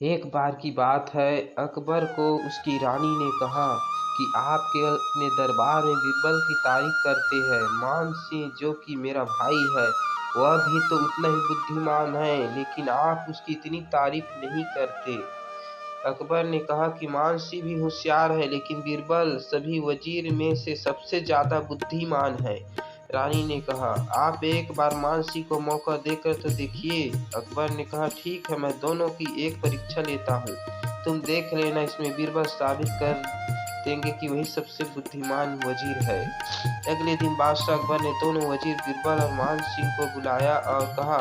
एक बार की बात है, अकबर को उसकी रानी ने कहा कि आप केवल अपने दरबार में बीरबल की तारीफ करते हैं। मान सिंह जो कि मेरा भाई है, वह भी तो उतना ही बुद्धिमान है, लेकिन आप उसकी इतनी तारीफ नहीं करते। अकबर ने कहा कि मान सिंह भी होशियार है, लेकिन बीरबल सभी वजीर में से सबसे ज्यादा बुद्धिमान है। रानी ने कहा, आप एक बार मानसी को मौका देकर तो देखिए। अकबर ने कहा, ठीक है, मैं दोनों की एक परीक्षा लेता हूँ। तुम देख लेना, इसमें बीरबल साबित कर देंगे कि वही सबसे बुद्धिमान वजीर है। अगले दिन बादशाह अकबर ने दोनों वजीर बीरबल और मान सिंह को बुलाया और कहा,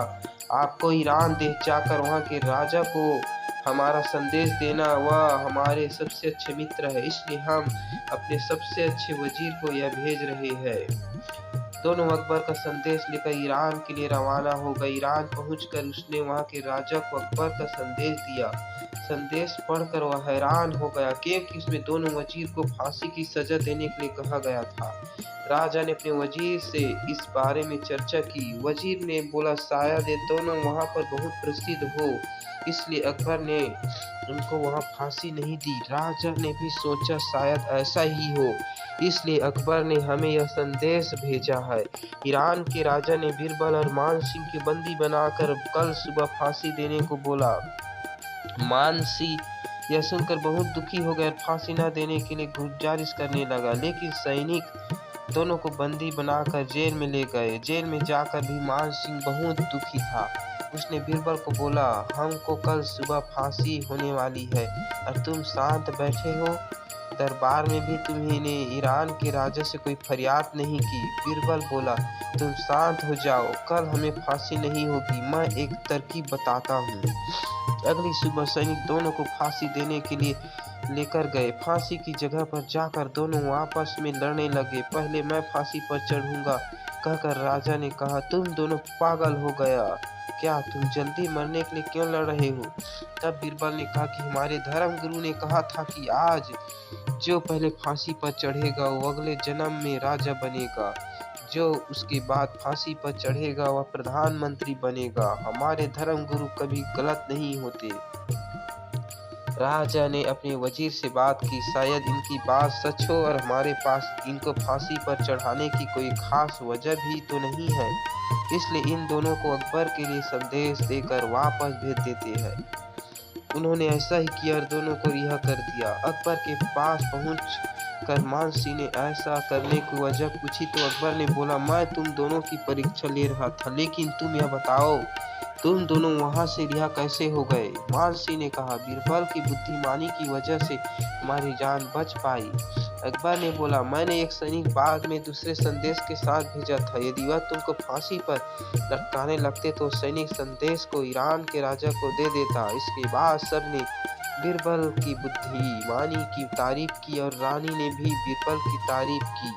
आपको ईरान देश जाकर वहाँ के राजा को हमारा संदेश देना। वह हमारे सबसे अच्छे मित्र है, इसलिए हम अपने सबसे अच्छे वजीर को यह भेज रहे हैं। दोनों अकबर का संदेश लेकर ईरान के लिए रवाना हो गए। ईरान पहुंचकर उसने वहां के राजा को अकबर का संदेश दिया। संदेश पढ़कर वह हैरान हो गया, क्योंकि उसमें दोनों वजीर को फांसी की सजा देने के लिए कहा गया था। राजा ने अपने वजीर से इस बारे में चर्चा की। वजीर ने बोला, शायद ये दोनों वहां पर बहुत प्रसिद्ध हो, इसलिए अकबर ने उनको वहां फांसी नहीं दी। राजा ने भी सोचा शायद ऐसा ही हो, इसलिए अकबर ने हमें यह संदेश भेजा है। ईरान के राजा ने बीरबल और मान सिंह के बंदी बनाकर कल सुबह फांसी देने को बोला। मान सिंह यह सुनकर बहुत दुखी हो गया, फांसी न देने के लिए गुजारिश करने लगा, लेकिन सैनिक दोनों को बंदी बनाकर जेल में ले गए। जेल में जाकर भी मान सिंह बहुत दुखी था। उसने बीरबल को बोला, हमको कल सुबह फांसी होने वाली है और तुम शांत बैठे हो। दरबार में भी तुमने ईरान के राजा से कोई फरियाद नहीं की। बीरबल बोला, तुम शांत हो जाओ, कल हमें फांसी नहीं होगी, मैं एक तरकीब बताता हूँ। अगली सुबह सैनिक दोनों को फांसी देने के लिए लेकर गए। फांसी की जगह पर जाकर दोनों आपस में लड़ने लगे। पहले मैं फांसी पर चढ़ूंगा कहकर राजा ने कहा, तुम दोनों पागल हो गया क्या? तुम जल्दी मरने के लिए क्यों लड़ रहे हो? तब बीरबल ने कहा कि हमारे धर्म गुरु ने कहा था कि आज जो पहले फांसी पर चढ़ेगा वो अगले जन्म में राजा बनेगा, जो उसके बाद फांसी पर चढ़ेगा वह प्रधानमंत्री बनेगा। हमारे धर्म गुरु कभी गलत नहीं होते। राजा ने अपने वजीर से बात की, शायद इनकी बात सच हो और हमारे पास इनको फांसी पर चढ़ाने की कोई खास वजह भी तो नहीं है, इसलिए इन दोनों को अकबर के लिए संदेश देकर वापस भेज देते हैं। उन्होंने ऐसा ही किया और दोनों को रिहा कर दिया। अकबर के पास पहुंच कर मान सिंह ने ऐसा करने की वजह पूछी तो अकबर ने बोला, मैं तुम दोनों की परीक्षा ले रहा था, लेकिन तुम यह बताओ तुम दोनों वहां से रिहा कैसे हो गए? मान सिंह ने कहा, बीरबल की बुद्धिमानी की वजह से हमारी जान बच पाई। अकबर ने बोला, मैंने एक सैनिक बाद में दूसरे संदेश के साथ भेजा था। यदि वह तुमको फांसी पर लटकाने लगते तो सैनिक संदेश को ईरान के राजा को दे देता। इसके बाद सबने बीरबल की बुद्धिमानी की तारीफ की और रानी ने भी बीरबल की तारीफ की।